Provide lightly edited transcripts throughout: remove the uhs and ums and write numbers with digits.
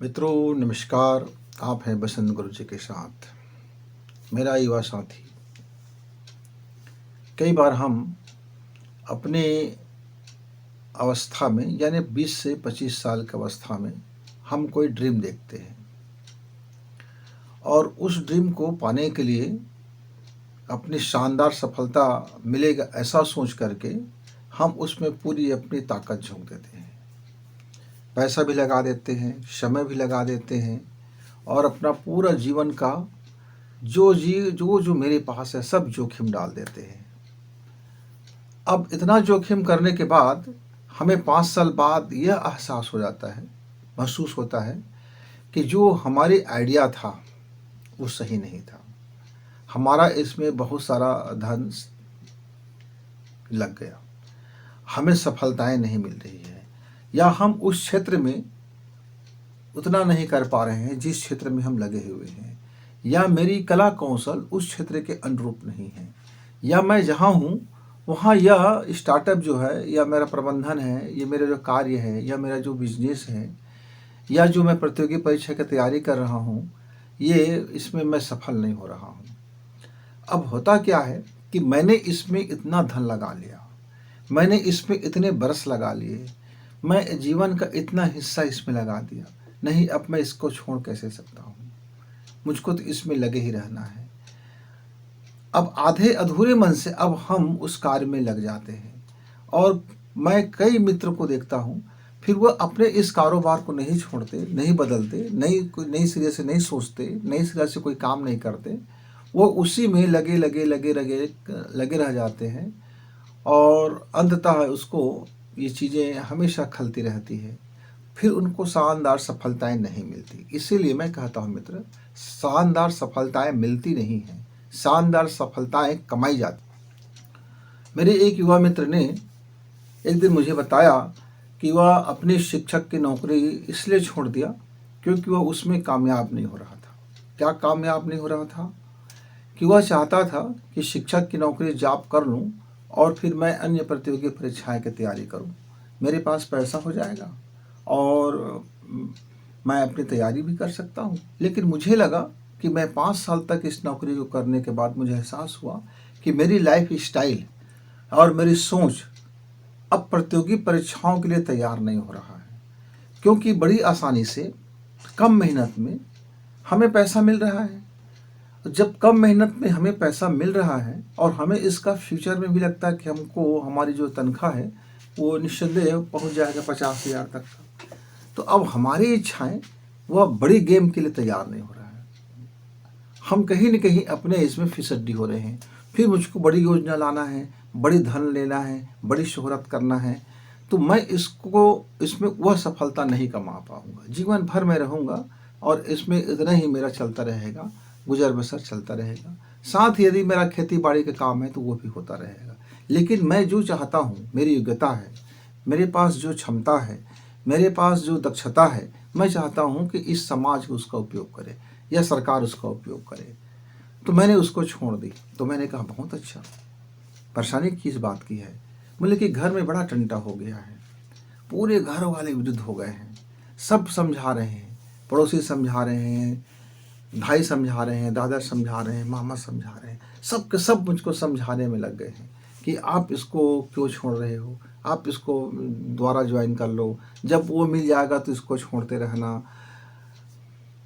मित्रों नमस्कार। आप हैं बसंत गुरु जी के साथ। मेरा युवा साथी, कई बार हम अपने अवस्था में यानी 20 से 25 साल की अवस्था में हम कोई ड्रीम देखते हैं और उस ड्रीम को पाने के लिए अपनी शानदार सफलता मिलेगा ऐसा सोच करके हम उसमें पूरी अपनी ताकत झोंक देते हैं। पैसा भी लगा देते हैं, समय भी लगा देते हैं और अपना पूरा जीवन का जो मेरे पास है सब जोखिम डाल देते हैं। अब इतना जोखिम करने के बाद हमें 5 साल बाद यह एहसास हो जाता है, महसूस होता है कि जो हमारी आइडिया था वो सही नहीं था। हमारा इसमें बहुत सारा धन लग गया, हमें सफलताएं नहीं मिल रही है या हम उस क्षेत्र में उतना नहीं कर पा रहे हैं जिस क्षेत्र में हम लगे हुए हैं, या मेरी कला कौशल उस क्षेत्र के अनुरूप नहीं है, या मैं जहाँ हूँ वहाँ यह स्टार्टअप जो है या मेरा प्रबंधन है, ये मेरा जो कार्य है या मेरा जो बिजनेस है या जो मैं प्रतियोगी परीक्षा की तैयारी कर रहा हूँ, ये इसमें मैं सफल नहीं हो रहा हूँ। अब होता क्या है कि मैंने इसमें इतना धन लगा लिया, मैंने इसमें इतने बरस लगा लिए, मैं जीवन का इतना हिस्सा इसमें लगा दिया, नहीं अब मैं इसको छोड़ कैसे सकता हूँ, मुझको तो इसमें लगे ही रहना है। अब आधे अधूरे मन से अब हम उस कार्य में लग जाते हैं और मैं कई मित्र को देखता हूँ, फिर वह अपने इस कारोबार को नहीं छोड़ते, नहीं बदलते, नई सिरे से नहीं सोचते, नई सिरे से कोई काम नहीं करते, वो उसी में लगे रह जाते हैं और अंततः उसको ये चीज़ें हमेशा खलती रहती है, फिर उनको शानदार सफलताएं नहीं मिलती। इसीलिए मैं कहता हूँ मित्र, शानदार सफलताएं मिलती नहीं हैं, शानदार सफलताएं कमाई जाती। मेरे एक युवा मित्र ने एक दिन मुझे बताया कि वह अपनी शिक्षक की नौकरी इसलिए छोड़ दिया क्योंकि वह उसमें कामयाब नहीं हो रहा था। क्या कामयाब नहीं हो रहा था? कि वह चाहता था कि शिक्षक की नौकरी जॉब कर लूँ और फिर मैं अन्य प्रतियोगी परीक्षाएं की तैयारी करूँ, मेरे पास पैसा हो जाएगा और मैं अपनी तैयारी भी कर सकता हूँ। लेकिन मुझे लगा कि मैं 5 साल तक इस नौकरी को करने के बाद मुझे एहसास हुआ कि मेरी लाइफ स्टाइल और मेरी सोच अब प्रतियोगी परीक्षाओं के लिए तैयार नहीं हो रहा है, क्योंकि बड़ी आसानी से कम मेहनत में हमें पैसा मिल रहा है। जब कम मेहनत में हमें पैसा मिल रहा है और हमें इसका फ्यूचर में भी लगता है कि हमको हमारी जो तनख्वाह है वो निस्संदेह पहुंच जाएगा 50,000 तक का, तो अब हमारी इच्छाएं वह बड़ी गेम के लिए तैयार नहीं हो रहा है। हम कहीं न कहीं अपने इसमें फिसड्डी हो रहे हैं। फिर मुझको बड़ी योजना लाना है, बड़ी धन लेना है, बड़ी शोहरत करना है, तो मैं इसमें वह सफलता नहीं कमा पाऊँगा। जीवन भर मैं रहूँगा और इसमें इतना ही मेरा चलता रहेगा, गुजर बसर चलता रहेगा। साथ ही यदि मेरा खेती बाड़ी का काम है तो वो भी होता रहेगा। लेकिन मैं जो चाहता हूँ, मेरी योग्यता है, मेरे पास जो क्षमता है, मेरे पास जो दक्षता है, मैं चाहता हूँ कि इस समाज उसका उपयोग करे या सरकार उसका उपयोग करे। तो मैंने उसको छोड़ दी। तो मैंने कहा बहुत अच्छा, परेशानी किस बात की है? बोले कि घर में बड़ा टंटा हो गया है, पूरे घर वाले विरुद्ध हो गए हैं, सब समझा रहे हैं, पड़ोसी समझा रहे हैं, भाई समझा रहे हैं, दादा समझा रहे हैं, मामा समझा रहे हैं, सब के सब मुझको समझाने में लग गए हैं कि आप इसको क्यों छोड़ रहे हो, आप इसको दोबारा ज्वाइन कर लो, जब वो मिल जाएगा तो इसको छोड़ते रहना,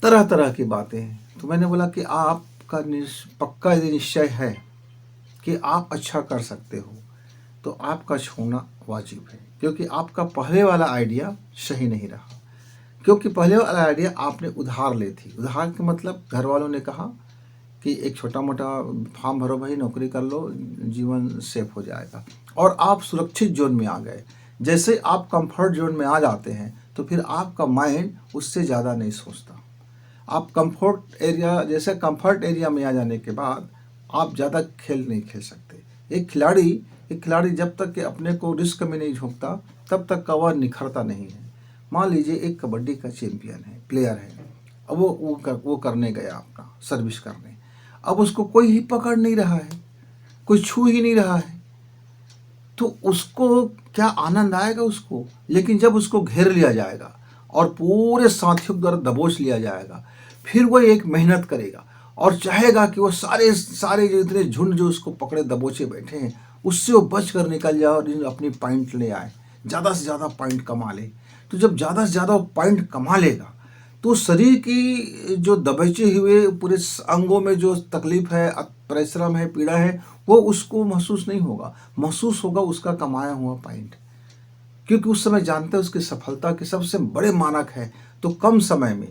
तरह तरह की बातें। तो मैंने बोला कि आपका पक्का यदि निश्चय है कि आप अच्छा कर सकते हो तो आपका छोड़ना वाजिब है, क्योंकि आपका पहले वाला आइडिया सही नहीं रहा। क्योंकि पहले वाला आइडिया आपने उधार ली थी। उधार के मतलब घर वालों ने कहा कि एक छोटा मोटा फॉर्म भरो भाई, नौकरी कर लो, जीवन सेफ हो जाएगा, और आप सुरक्षित जोन में आ गए। जैसे आप कंफर्ट जोन में आ जाते हैं तो फिर आपका माइंड उससे ज़्यादा नहीं सोचता। आप कंफर्ट एरिया में आ जाने के बाद आप ज़्यादा खेल नहीं खेल सकते। एक खिलाड़ी जब तक कि अपने को रिस्क में नहीं झोंकता तब तक का वह निखरता नहीं है। मान लीजिए एक कबड्डी का चैंपियन है, प्लेयर है, अब वो करने गया अपना सर्विस करने, अब उसको कोई ही पकड़ नहीं रहा है, कोई छू ही नहीं रहा है, तो उसको क्या आनंद आएगा उसको? लेकिन जब उसको घेर लिया जाएगा, और पूरे साथियों द्वारा दबोच लिया जाएगा। फिर वो एक मेहनत करेगा और चाहेगा कि वो सारे सारे जो इतने झुंड जो उसको पकड़े दबोचे बैठे हैं, उससे वो बच कर निकल जाए और अपनी पॉइंट ले आए, ज़्यादा से ज़्यादा पॉइंट कमा ले। तो जब ज़्यादा से ज़्यादा पॉइंट कमा लेगा तो शरीर की जो दबचे हुए पूरे अंगों में जो तकलीफ है, परिश्रम है, पीड़ा है, वो उसको महसूस नहीं होगा। महसूस होगा उसका कमाया हुआ पॉइंट, क्योंकि उस समय जानते हैं उसकी सफलता के सबसे बड़े मानक है तो कम समय में,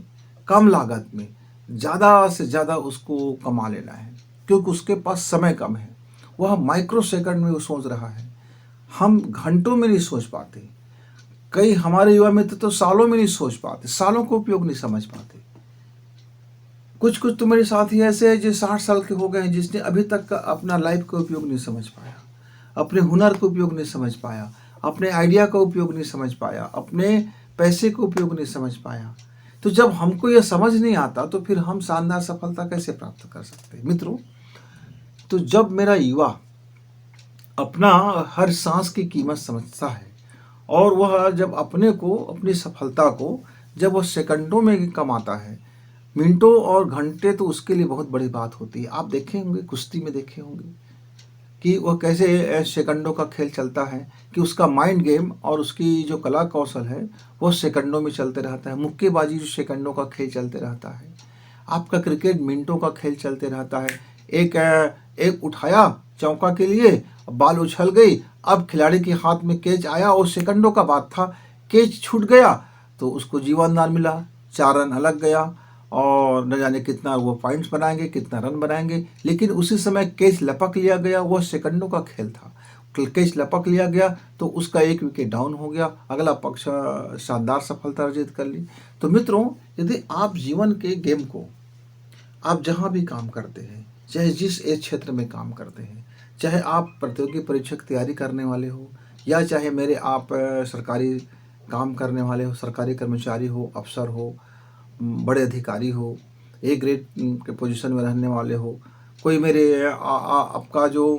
कम लागत में ज़्यादा से ज़्यादा उसको कमा लेना है, क्योंकि उसके पास समय कम है। वह माइक्रो सेकंड में वो सोच रहा है, हम घंटों में नहीं सोच पाते। कई हमारे युवा मित्र तो सालों में नहीं सोच पाते, सालों को उपयोग नहीं समझ पाते। कुछ कुछ तो मेरे साथी ऐसे हैं जो 60 साल के हो गए हैं, जिसने अभी तक का अपना लाइफ का उपयोग नहीं समझ पाया, अपने हुनर का उपयोग नहीं समझ पाया, अपने आइडिया का उपयोग नहीं समझ पाया, अपने पैसे का उपयोग नहीं समझ पाया। तो जब हमको यह समझ नहीं आता तो फिर हम शानदार सफलता कैसे प्राप्त कर सकते हैं मित्रों। तो जब मेरा युवा अपना हर सांस की कीमत समझता है और वह जब अपने को, अपनी सफलता को जब वह सेकंडों में कमाता है, मिनटों और घंटे तो उसके लिए बहुत बड़ी बात होती है। आप देखे होंगे, कुश्ती में देखे होंगे कि वह कैसे सेकंडों का खेल चलता है, कि उसका माइंड गेम और उसकी जो कला कौशल है वो सेकंडों में चलते रहता है। मुक्केबाजी जो सेकंडों का खेल चलते रहता है, आपका क्रिकेट मिनटों का खेल चलते रहता है। एक उठाया चौका के लिए, बाल उछल गई, अब खिलाड़ी के हाथ में कैच आया और सेकंडों का बात था, कैच छूट गया तो उसको जीवनदान मिला, 4 रन अलग गया और न जाने कितना वो पॉइंट्स बनाएंगे, कितना रन बनाएंगे। लेकिन उसी समय कैच लपक लिया गया, वह सेकंडों का खेल था, कैच लपक लिया गया तो उसका 1 विकेट डाउन हो गया, अगला पक्ष शानदार सफलता अर्जित कर ली। तो मित्रों, यदि आप जीवन के गेम को, आप जहाँ भी काम करते हैं, चाहे जिस एज क्षेत्र में काम करते हैं, चाहे आप प्रतियोगी परीक्षा की तैयारी करने वाले हो या चाहे मेरे आप सरकारी काम करने वाले हो, सरकारी कर्मचारी हो, अफसर हो, बड़े अधिकारी हो, ए ग्रेड के पोजीशन में रहने वाले हो, कोई मेरे आपका जो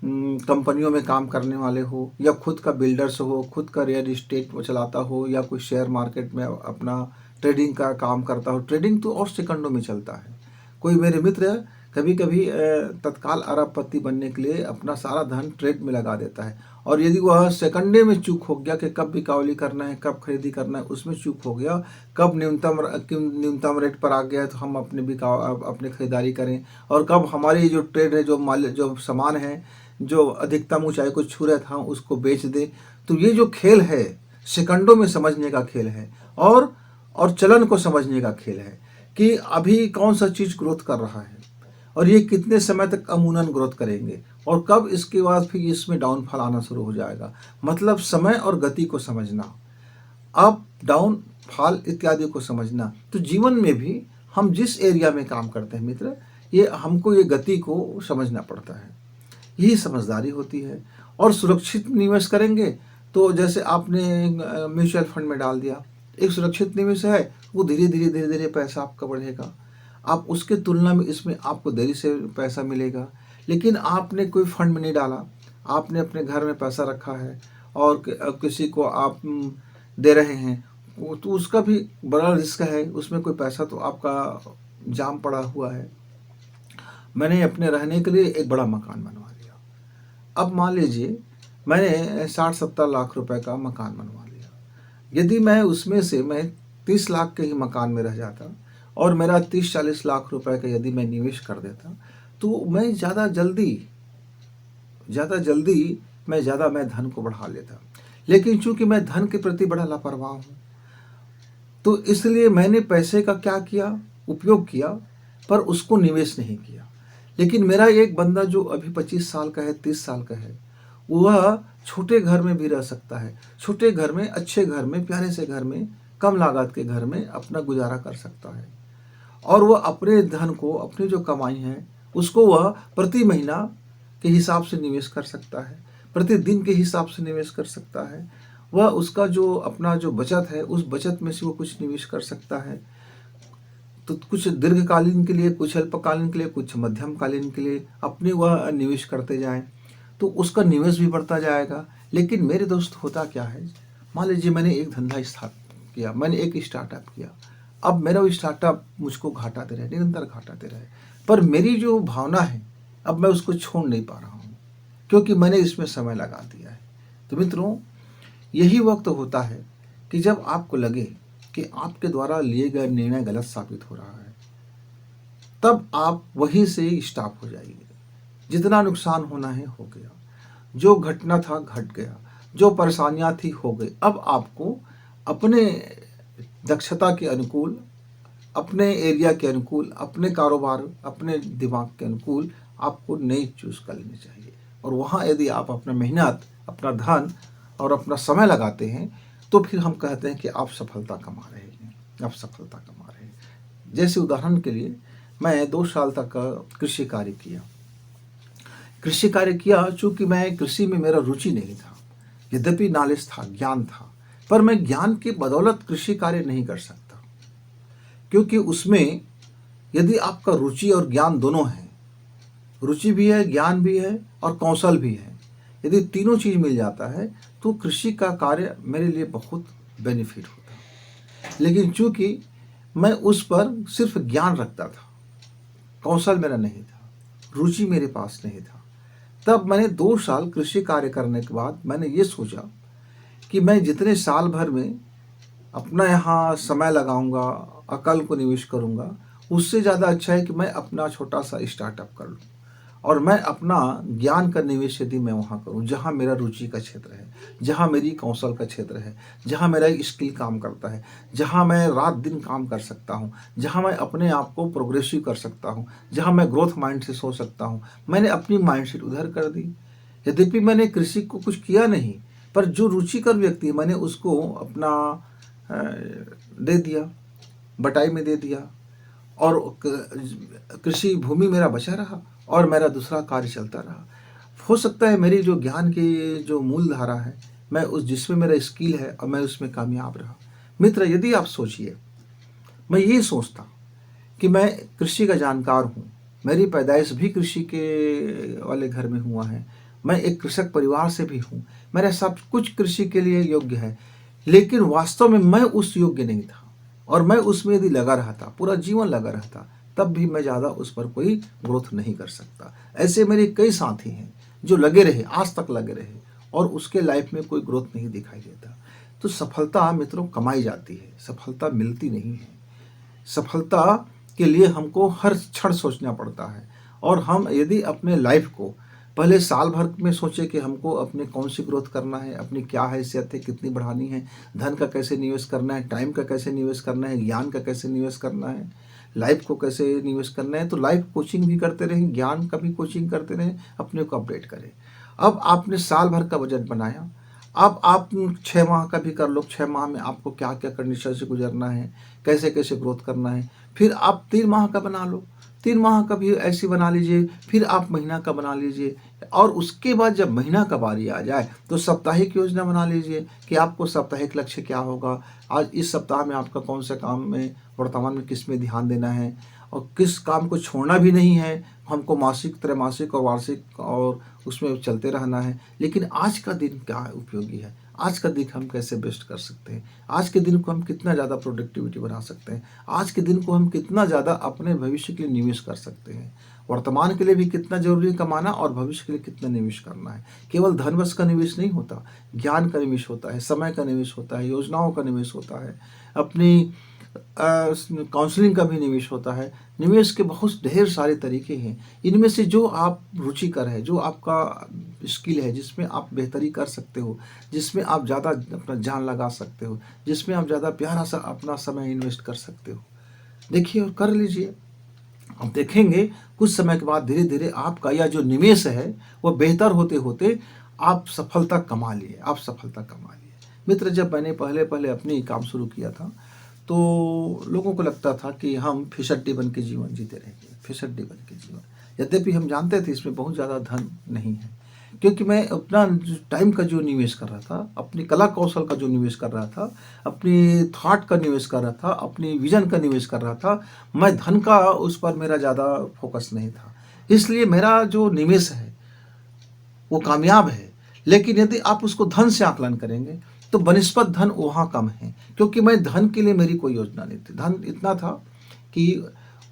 कंपनियों में काम करने वाले हो, या खुद का बिल्डर्स हो, खुद का रियल इस्टेट चलाता हो, या कोई शेयर मार्केट में अपना ट्रेडिंग का काम करता हो। ट्रेडिंग तो और सेकंडों में चलता है। कोई मेरे मित्र कभी कभी तत्काल अरबपति बनने के लिए अपना सारा धन ट्रेड में लगा देता है, और यदि वह सेकंडे में चूक हो गया कि कब बिकावली करना है, कब खरीदी करना है, उसमें चूक हो गया, कब न्यूनतम रेट पर आ गया तो हम अपने खरीदारी करें, और कब हमारी जो ट्रेड है, जो सामान है जो अधिकतम ऊंचाई को छू रहा था उसको बेच दे। तो ये जो खेल है सेकंडों में समझने का खेल है, और चलन को समझने का खेल है कि अभी कौन सा चीज़ ग्रोथ कर रहा है और ये कितने समय तक अमूनन ग्रोथ करेंगे और कब इसके बाद फिर इसमें डाउनफॉल आना शुरू हो जाएगा। मतलब समय और गति को समझना, अप डाउन फॉल इत्यादि को समझना। तो जीवन में भी हम जिस एरिया में काम करते हैं मित्र, ये हमको ये गति को समझना पड़ता है, यही समझदारी होती है। और सुरक्षित निवेश करेंगे तो जैसे आपने म्यूचुअल फंड में डाल दिया, एक सुरक्षित निवेश है, वो धीरे धीरे पैसा आपका बढ़ेगा। आप उसके तुलना में इसमें आपको देरी से पैसा मिलेगा। लेकिन आपने कोई फंड में नहीं डाला, आपने अपने घर में पैसा रखा है और किसी को आप दे रहे हैं, तो उसका भी बड़ा रिस्क है, उसमें कोई पैसा तो आपका जाम पड़ा हुआ है। मैंने अपने रहने के लिए एक बड़ा मकान बनवा लिया। अब मान लीजिए मैंने 60-70 लाख रुपए का मकान बनवा लिया। यदि मैं उसमें से 30 लाख के ही मकान में रह जाता और मेरा 30-40 लाख रुपए का यदि मैं निवेश कर देता, तो मैं ज़्यादा जल्दी धन को बढ़ा लेता। लेकिन चूंकि मैं धन के प्रति बड़ा लापरवाह हूँ, तो इसलिए मैंने पैसे का क्या किया, उपयोग किया, पर उसको निवेश नहीं किया। लेकिन मेरा एक बंदा जो अभी 25 साल का है, 30 साल का है, वह छोटे घर में भी रह सकता है, छोटे घर में, अच्छे घर में, प्यारे से घर में, कम लागत के घर में अपना गुजारा कर सकता है। और वह अपने धन को, अपनी जो कमाई है उसको वह प्रति महीना के हिसाब से निवेश कर सकता है, प्रतिदिन के हिसाब से निवेश कर सकता है। वह उसका जो अपना जो बचत है, उस बचत में से वो कुछ निवेश कर सकता है। तो कुछ दीर्घकालीन के लिए, कुछ अल्पकालीन के लिए, कुछ मध्यमकालीन के लिए अपने वह निवेश करते जाएं, तो उसका निवेश भी बढ़ता जाएगा। लेकिन मेरे दोस्त, होता क्या है, मान लीजिए मैंने एक धंधा किया, मैंने एक स्टार्टअप किया। अब मेरा वो स्टार्टअप मुझको घाटा दे रहा है, निरंतर घाटा दे रहा है। पर मेरी जो भावना है, अब मैं उसको छोड़ नहीं पा रहा हूँ, क्योंकि मैंने इसमें समय लगा दिया है। तो मित्रों, यही वक्त होता है कि जब आपको लगे कि आपके द्वारा लिए गए निर्णय गलत साबित हो रहा है, तब आप वहीं से स्टॉप हो जाइए। जितना नुकसान होना है हो गया, जो घटना था घट गया, जो परेशानियां थी हो गई। अब आपको अपने दक्षता के अनुकूल, अपने एरिया के अनुकूल, अपने कारोबार, अपने दिमाग के अनुकूल आपको नई चूज कर लेनी चाहिए। और वहाँ यदि आप अपना मेहनत, अपना धन और अपना समय लगाते हैं, तो फिर हम कहते हैं कि आप सफलता कमा रहे हैं, आप सफलता कमा रहे हैं। जैसे उदाहरण के लिए, मैं 2 साल तक कृषि कार्य किया। कृषि कार्य किया चूँकि मैं कृषि में मेरा रुचि नहीं था। यद्यपि नॉलेज था, ज्ञान था, पर मैं ज्ञान की बदौलत कृषि कार्य नहीं कर सकता, क्योंकि उसमें यदि आपका रुचि और ज्ञान दोनों है, रुचि भी है, ज्ञान भी है और कौशल भी है, यदि तीनों चीज़ मिल जाता है तो कृषि का कार्य मेरे लिए बहुत बेनिफिट होता है। लेकिन चूँकि मैं उस पर सिर्फ ज्ञान रखता था, कौशल मेरा नहीं था, रुचि मेरे पास नहीं था, तब मैंने 2 साल कृषि कार्य करने के बाद मैंने ये सोचा कि मैं जितने साल भर में अपना यहाँ समय लगाऊंगा, अकल को निवेश करूंगा, उससे ज़्यादा अच्छा है कि मैं अपना छोटा सा स्टार्टअप कर लूँ और मैं अपना ज्ञान का निवेश यदि मैं वहाँ करूँ जहाँ मेरा रुचि का क्षेत्र है, जहाँ मेरी कौशल का क्षेत्र है, जहाँ मेरा स्किल काम करता है, जहाँ मैं रात दिन काम कर सकता हूँ, जहाँ मैं अपने आप को प्रोग्रेसिव कर सकता हूँ, जहाँ मैं ग्रोथ माइंड से सोच सकता हूँ। मैंने अपनी माइंडसेट उधर कर दी। यद्यपि मैंने कृषि को कुछ किया नहीं, पर जो रुचिकर व्यक्ति है मैंने उसको अपना दे दिया, बटाई में दे दिया, और कृषि भूमि मेरा बचा रहा और मेरा दूसरा कार्य चलता रहा। हो सकता है मेरी जो ज्ञान की जो मूल धारा है, मैं उस जिसमें मेरा स्किल है और मैं उसमें कामयाब रहा। मित्र, यदि आप सोचिए, मैं ये सोचता कि मैं कृषि का जानकार हूँ, मेरी पैदाइश भी कृषि के वाले घर में हुआ है, मैं एक कृषक परिवार से भी हूँ, मेरा सब कुछ कृषि के लिए योग्य है, लेकिन वास्तव में मैं उस योग्य नहीं था और मैं उसमें यदि लगा रहता, पूरा जीवन लगा रहता, तब भी मैं ज़्यादा उस पर कोई ग्रोथ नहीं कर सकता। ऐसे मेरे कई साथी हैं जो लगे रहे, आज तक लगे रहे और उसके लाइफ में कोई ग्रोथ नहीं दिखाई देता। तो सफलता मित्रों कमाई जाती है, सफलता मिलती नहीं है। सफलता के लिए हमको हर क्षण सोचना पड़ता है और हम यदि अपने लाइफ को पहले साल भर में सोचे कि हमको अपने कौन सी ग्रोथ करना है, अपनी क्या हैसियत है, कितनी बढ़ानी है, धन का कैसे निवेश करना है, टाइम का कैसे निवेश करना है, ज्ञान का कैसे निवेश करना है, लाइफ को कैसे निवेश करना है, तो लाइफ कोचिंग भी करते रहें, ज्ञान का भी कोचिंग करते रहें, अपने को अपडेट करें। अब आपने साल भर का बजट बनाया, अब आप 6 माह का भी कर लो, 6 माह में आपको क्या क्या कंडीशन से गुजरना है, कैसे कैसे ग्रोथ करना है। फिर आप 3 माह का बना लो, 3 माह का भी ऐसी बना लीजिए, फिर आप महीना का बना लीजिए और उसके बाद जब महीना का बारी आ जाए तो साप्ताहिक योजना बना लीजिए कि आपको साप्ताहिक लक्ष्य क्या होगा, आज इस सप्ताह में आपका कौन से काम में, वर्तमान में किस में ध्यान देना है और किस काम को छोड़ना भी नहीं है। हमको मासिक, त्रैमासिक और वार्षिक और उसमें चलते रहना है। लेकिन आज का दिन क्या उपयोगी है, आज का दिन हम कैसे बेस्ट कर सकते हैं, आज के दिन को हम कितना ज़्यादा प्रोडक्टिविटी बना सकते हैं, आज के दिन को हम कितना ज़्यादा अपने भविष्य के लिए निवेश कर सकते हैं। वर्तमान के लिए भी कितना जरूरी है कमाना और भविष्य के लिए कितना निवेश करना है। केवल धन बस का निवेश नहीं होता, ज्ञान का निवेश होता है, समय का निवेश होता है, योजनाओं का निवेश होता है, अपनी काउंसलिंग का भी निवेश होता है। निवेश के बहुत ढेर सारे तरीके हैं। इनमें से जो आप रुचिकर है, जो आपका स्किल है, जिसमें आप बेहतरी कर सकते हो, जिसमें आप ज़्यादा अपना जान लगा सकते हो, जिसमें आप ज़्यादा प्यारा सा अपना समय इन्वेस्ट कर सकते हो, देखिए और कर लीजिए। आप देखेंगे कुछ समय के बाद धीरे धीरे आपका यह जो निवेश है वो बेहतर होते होते आप सफलता कमा लिए, आप सफलता कमा लिए। मित्र, जब मैंने पहले पहले अपनी काम शुरू किया था तो लोगों को लगता था कि हम फिसड्डी बन के जीवन जीते रहेंगे, फिसड्डी बन के जीवन। यद्यपि हम जानते थे इसमें बहुत ज़्यादा धन नहीं है, क्योंकि मैं अपना टाइम का जो निवेश कर रहा था, अपनी कला कौशल का जो निवेश कर रहा था, अपनी थॉट का निवेश कर रहा था, अपनी विजन का निवेश कर रहा था, मैं धन का उस पर मेरा ज़्यादा फोकस नहीं था। इसलिए मेरा जो निवेश है वो कामयाब है। लेकिन यदि आप उसको धन से आकलन करेंगे तो बनिस्बत धन वहाँ कम है, क्योंकि मैं धन के लिए मेरी कोई योजना नहीं थी। धन इतना था कि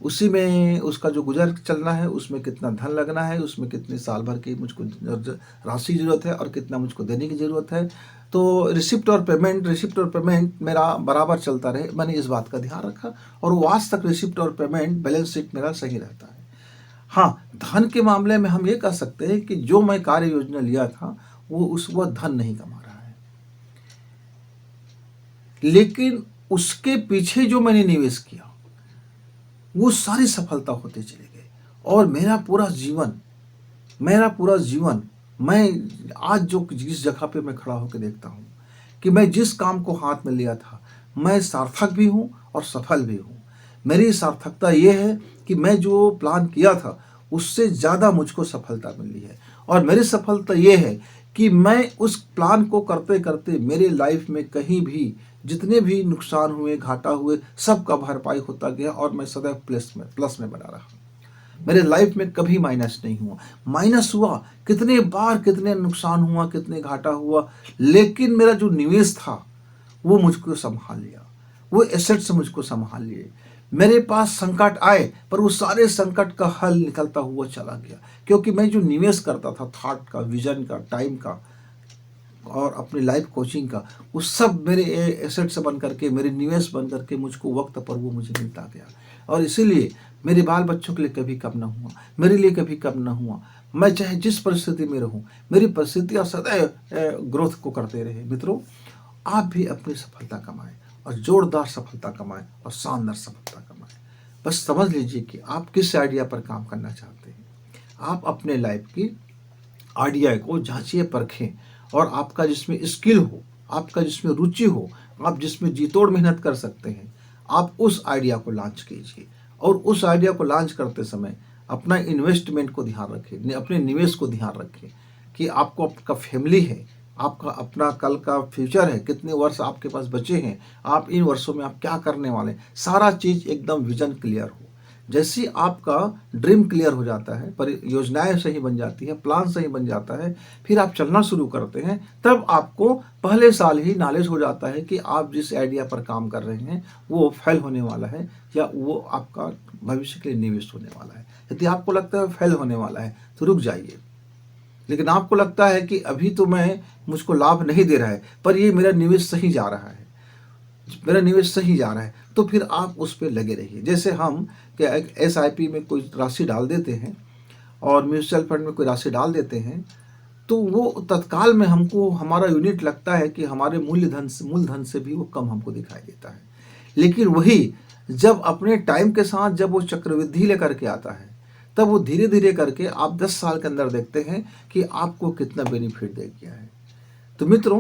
उसी में उसका जो गुजर चलना है, उसमें कितना धन लगना है, उसमें कितने साल भर की मुझको राशि ज़रूरत है और कितना मुझको देने की ज़रूरत है। तो रिसिप्ट और पेमेंट मेरा बराबर चलता रहे, मैंने इस बात का ध्यान रखा और वो आज तक रिसिप्ट और पेमेंट बैलेंस शीट मेरा सही रहता है। हाँ, धन के मामले में हम ये कह सकते हैं कि जो मैं कार्य योजना लिया था वह धन नहीं कमा रहा है, लेकिन उसके पीछे जो मैंने निवेश किया वो सारी सफलता होते चले गए और मेरा पूरा जीवन मैं आज जो जिस जगह पे मैं खड़ा होकर देखता हूँ कि मैं जिस काम को हाथ में लिया था मैं सार्थक भी हूँ और सफल भी हूँ। मेरी सार्थकता ये है कि मैं जो प्लान किया था उससे ज़्यादा मुझको सफलता मिली है और मेरी सफलता ये है कि मैं उस प्लान को करते करते मेरे लाइफ में कहीं भी जितने भी नुकसान हुए, घाटा हुए, सबका भरपाई होता गया और मैं सदैव प्लस में बना रहा। मेरे लाइफ में कभी माइनस नहीं हुआ। माइनस हुआ कितने बार, कितने नुकसान हुआ, कितने घाटा हुआ, लेकिन मेरा जो निवेश था वो मुझको संभाल लिया, वो एसेट से मुझको संभाल लिए। मेरे पास संकट आए पर वो सारे संकट का हल निकलता हुआ चला गया, क्योंकि मैं जो निवेश करता था थॉट का, विजन का, टाइम का और अपनी लाइफ कोचिंग का, वो सब मेरे एसेट्स बन करके, मेरे निवेश बन करके मुझको वक्त पर वो मुझे मिलता गया और इसीलिए मेरे बाल बच्चों के लिए कभी कम ना हुआ, मेरे लिए कभी कम ना हुआ। मैं चाहे जिस परिस्थिति में रहूं, मेरी परिस्थितियां सदैव ग्रोथ को करते रहे। मित्रों, आप भी अपनी सफलता कमाएं और जोरदार सफलता कमाएं और शानदार सफलता कमाएं। बस समझ लीजिए कि आप किस आइडिया पर काम करना चाहते हैं। आप अपने लाइफ की आइडिया को जांचिए, परखें और आपका जिसमें स्किल हो, आपका जिसमें रुचि हो, आप जिसमें जी तोड़ मेहनत कर सकते हैं, आप उस आइडिया को लॉन्च कीजिए और उस आइडिया को लॉन्च करते समय अपना इन्वेस्टमेंट को ध्यान रखें, अपने निवेश को ध्यान रखें कि आपको आपका फैमिली है, आपका अपना कल का फ्यूचर है, कितने वर्ष आपके पास बचे हैं, आप इन वर्षों में आप क्या करने वाले हैं, सारा चीज़ एकदम विजन क्लियर हो। जैसे आपका ड्रीम क्लियर हो जाता है, पर योजनाएं सही बन जाती है, प्लान सही बन जाता है, फिर आप चलना शुरू करते हैं, तब आपको पहले साल ही नॉलेज हो जाता है कि आप जिस आइडिया पर काम कर रहे हैं वो फेल होने वाला है या वो आपका भविष्य के लिए निवेश होने वाला है। यदि आपको लगता है फेल होने वाला है तो रुक जाइए, लेकिन आपको लगता है कि अभी तो मुझको लाभ नहीं दे रहा है पर ये मेरा निवेश सही जा रहा है, तो फिर आप उस पर लगे रहिए। जैसे हम क्या SIP में कोई राशि डाल देते हैं और म्यूचुअल फंड में कोई राशि डाल देते हैं, तो वो तत्काल में हमको हमारा यूनिट लगता है कि हमारे मूलधन से भी वो कम हमको दिखाई देता है। लेकिन वही जब अपने टाइम के साथ जब वो चक्रवृद्धि लेकर के आता है, तब वो धीरे धीरे करके आप 10 साल के अंदर देखते हैं कि आपको कितना बेनिफिट दे गया है। तो मित्रों,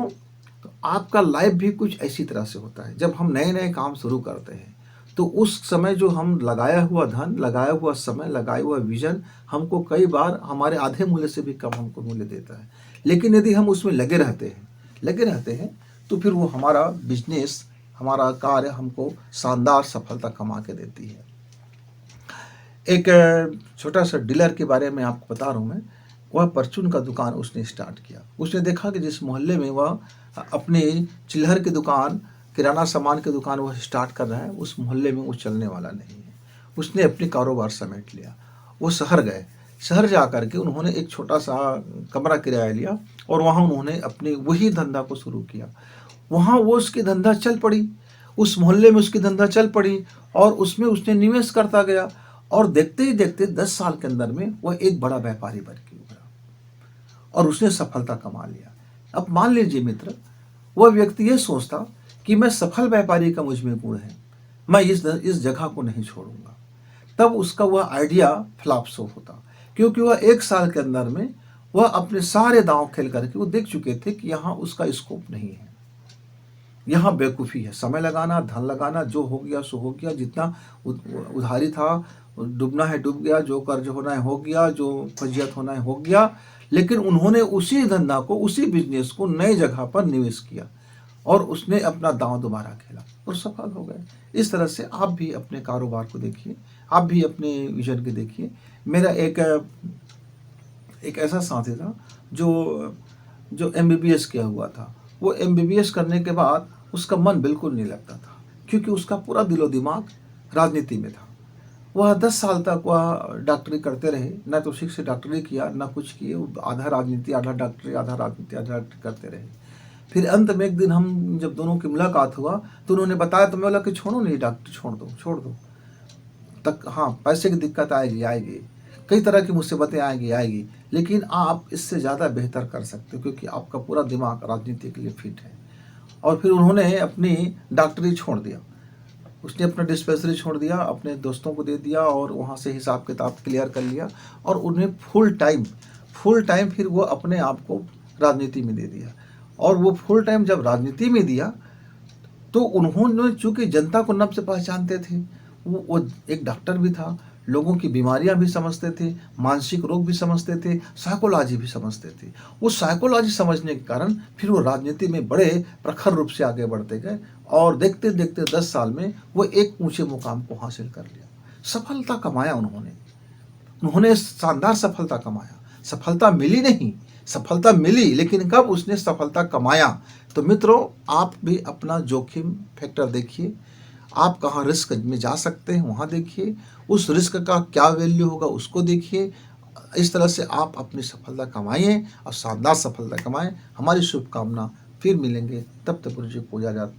तो आपका लाइफ भी कुछ ऐसी तरह से होता है। जब हम नए नए काम शुरू करते हैं तो उस समय जो हम लगाया हुआ धन, लगाया हुआ समय, लगाया हुआ विजन हमको कई बार हमारे आधे मूल्य से भी कम हमको मूल्य देता है। लेकिन यदि हम उसमें लगे रहते हैं तो फिर वो हमारा बिजनेस, हमारा कार्य हमको शानदार सफलता कमा के देती है। एक छोटा सा डीलर के बारे में आपको बता रहा हूँ मैं। वह परचून का दुकान उसने स्टार्ट किया। उसने देखा कि जिस मोहल्ले में वह अपनी चिल्हर की दुकान, किराना सामान की दुकान वह स्टार्ट कर रहा है, उस मोहल्ले में वो चलने वाला नहीं है। उसने अपनी कारोबार समेट लिया। वो शहर गए। शहर जा कर के उन्होंने एक छोटा सा कमरा किराया लिया और वहाँ उन्होंने अपनी वही धंधा को शुरू किया। वहाँ वो उसकी धंधा चल पड़ी, उस मोहल्ले में उसकी धंधा चल पड़ी और उसमें उसने निवेश करता गया और देखते ही देखते 10 साल के अंदर में वह एक बड़ा व्यापारी बन के उभरा और उसने सफलता कमा लिया। अब मान लीजिए मित्र, वह व्यक्ति ये सोचता कि मैं सफल व्यापारी का मुझ में गुण है, मैं इस जगह को नहीं छोड़ूंगा, तब उसका वह आइडिया फ्लॉप शो होता, क्योंकि वह 1 साल के अंदर में वह अपने सारे दांव खेल करके वो देख चुके थे कि यहाँ उसका स्कोप नहीं है, यहाँ बेवकूफ़ी है, समय लगाना, धन लगाना, जो हो गया सो हो गया, जितना उधारी था डूबना है डूब गया, जो कर्ज होना है हो गया, जो फजीहत होना है हो गया। लेकिन उन्होंने उसी धंधा को, उसी बिजनेस को नई जगह पर निवेश किया और उसने अपना दांव दोबारा खेला और सफल हो गए। इस तरह से आप भी अपने कारोबार को देखिए, आप भी अपने विजन को देखिए। मेरा एक ऐसा साथी था जो MBBS किया हुआ था वो एमबीबीएस करने के बाद उसका मन बिल्कुल नहीं लगता था, क्योंकि उसका पूरा दिलो दिमाग राजनीति में था। वह 10 साल तक वह डॉक्टरी करते रहे, ना तो ठीक से डॉक्टरी किया, ना कुछ किए, आधा राजनीति आधा डॉक्टरी, आधा राजनीति आधा डॉक्टरी करते रहे। फिर अंत में एक दिन हम जब दोनों की मुलाकात हुआ तो उन्होंने बताया, तो मैं बोला कि छोड़ो नहीं डॉक्टरी, छोड़ दो तक, हाँ पैसे की दिक्कत आएगी आएगी, कई तरह की मुसीबतें आएगी, लेकिन आप इससे ज़्यादा बेहतर कर सकते हो, क्योंकि आपका पूरा दिमाग राजनीति के लिए फिट है। और फिर उन्होंने अपनी डॉक्टरी छोड़ दिया, उसने अपना डिस्पेंसरी छोड़ दिया, अपने दोस्तों को दे दिया और वहाँ से हिसाब किताब क्लियर कर लिया, और उन्हें फुल टाइम फिर वो अपने आप को राजनीति में दे दिया। और वो फुल टाइम जब राजनीति में दिया तो उन्होंने, चूँकि जनता को नब्ज़ पहचानते थे, वो एक डॉक्टर भी था, लोगों की बीमारियां भी समझते थे, मानसिक रोग भी समझते थे, साइकोलॉजी भी समझते थे। वो साइकोलॉजी समझने के कारण फिर वो राजनीति में बड़े प्रखर रूप से आगे बढ़ते गए, और देखते देखते 10 साल में वो एक ऊंचे मुकाम को हासिल कर लिया। सफलता कमाया उन्होंने शानदार सफलता कमाया। सफलता मिली नहीं, सफलता मिली, लेकिन कब उसने सफलता कमाया। तो मित्रों, आप भी अपना जोखिम फैक्टर देखिए, आप कहाँ रिस्क में जा सकते हैं वहाँ देखिए, उस रिस्क का क्या वैल्यू होगा उसको देखिए। इस तरह से आप अपनी सफलता कमाइए और शानदार सफलता कमाएं। हमारी शुभकामना, फिर मिलेंगे, तब तक गुरु जी पूजा जात।